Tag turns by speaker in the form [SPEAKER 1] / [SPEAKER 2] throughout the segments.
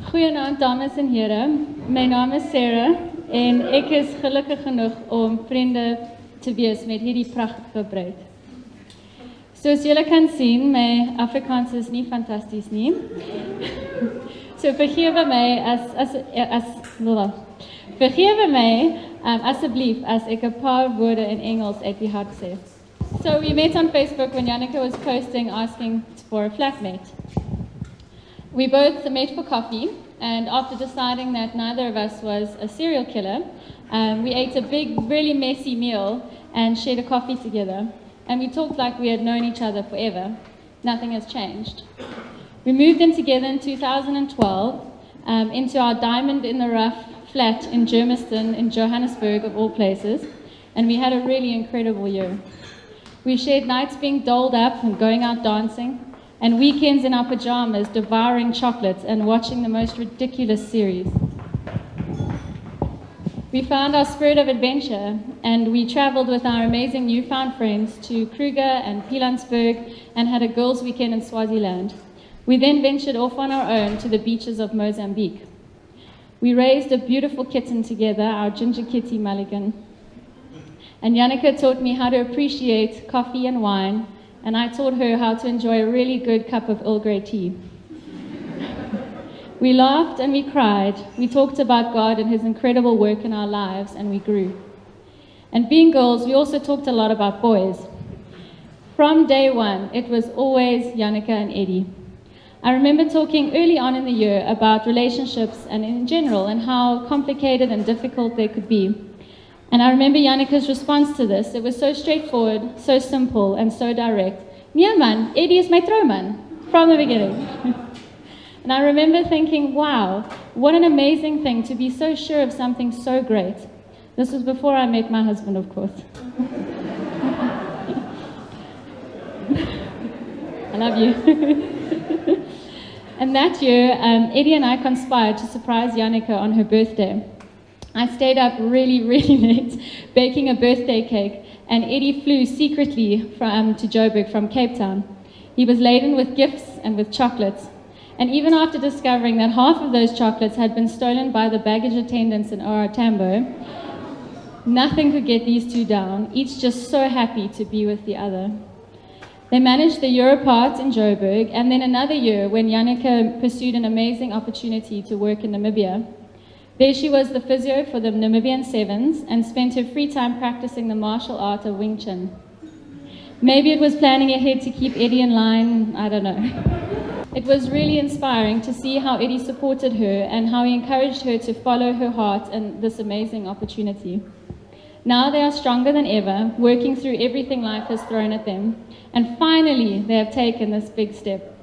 [SPEAKER 1] Goeienaand dames en heren, my naam is Sarah en ek is gelukkig genoeg om vriende te wees met hierdie pragtige bruid. Soos julle kan sien, my Afrikaans is nie fantasties nie. So vergewe my asseblief as ek 'n paar woorde in Engels uit die hart sê. So we met on Facebook when Janika was posting asking for a flatmate. We both met for coffee, and after deciding that neither of us was a serial killer, we ate a big, really messy meal and shared a coffee together. And we talked like we had known each other forever. Nothing has changed. We moved in together in 2012 into our diamond in the rough flat in Germiston in Johannesburg, of all places, and we had a really incredible year. We shared nights being dolled up and going out dancing, and weekends in our pajamas devouring chocolates and watching the most ridiculous series. We found our spirit of adventure, and we traveled with our amazing newfound friends to Kruger and Pilansberg and had a girls' weekend in Swaziland. We then ventured off on our own to the beaches of Mozambique. We raised a beautiful kitten together, our ginger kitty Mulligan. And Janika taught me how to appreciate coffee and wine, and I taught her how to enjoy a really good cup of Earl Grey tea. We laughed and we cried. We talked about God and His incredible work in our lives, and we grew. And being girls, we also talked a lot about boys. From day one, it was always Janika and Eddie. I remember talking early on in the year about relationships and in general, and how complicated and difficult they could be. And I remember Janika's response to this. It was so straightforward, so simple, and so direct. Nee man, Eddie is my trouwman, from the beginning. And I remember thinking, wow, what an amazing thing to be so sure of something so great. This was before I met my husband, of course. I love you. And that year, Eddie and I conspired to surprise Janika on her birthday. I stayed up really, really late baking a birthday cake, and Eddie flew secretly to Joburg from Cape Town. He was laden with gifts and with chocolates. And even after discovering that half of those chocolates had been stolen by the baggage attendants in OR Tambo, nothing could get these two down, each just so happy to be with the other. They managed the year apart in Joburg, and then another year when Janika pursued an amazing opportunity to work in Namibia. There she was the physio for the Namibian Sevens and spent her free time practicing the martial art of Wing Chun. Maybe it was planning ahead to keep Eddie in line, I don't know. It was really inspiring to see how Eddie supported her and how he encouraged her to follow her heart and this amazing opportunity. Now they are stronger than ever, working through everything life has thrown at them, and finally they have taken this big step.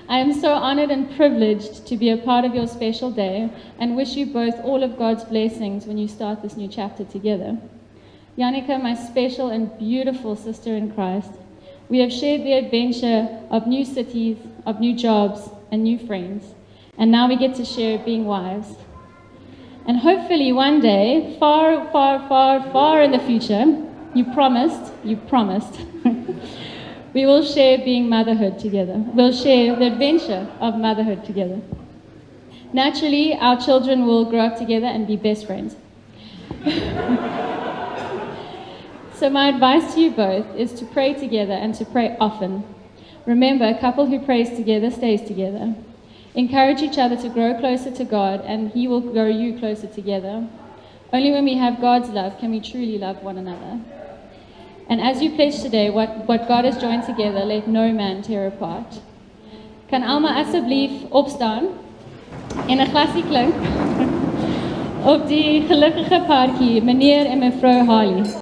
[SPEAKER 1] I am so honored and privileged to be a part of your special day and wish you both all of God's blessings when you start this new chapter together. Janika, my special and beautiful sister in Christ, we have shared the adventure of new cities, of new jobs, and new friends. And now we get to share being wives. And hopefully one day, far, far, far, far in the future, you promised, we will share being motherhood together. We'll share the adventure of motherhood together. Naturally, our children will grow up together and be best friends. So my advice to you both is to pray together and to pray often. Remember, a couple who prays together stays together. Encourage each other to grow closer to God, and He will grow you closer together. Only when we have God's love can we truly love one another. And as you pledge today, what God has joined together, let no man tear apart. Kan almal asseblief opstaan en 'n glasie klink op die gelukkige paartjie, meneer en mevrou Harley.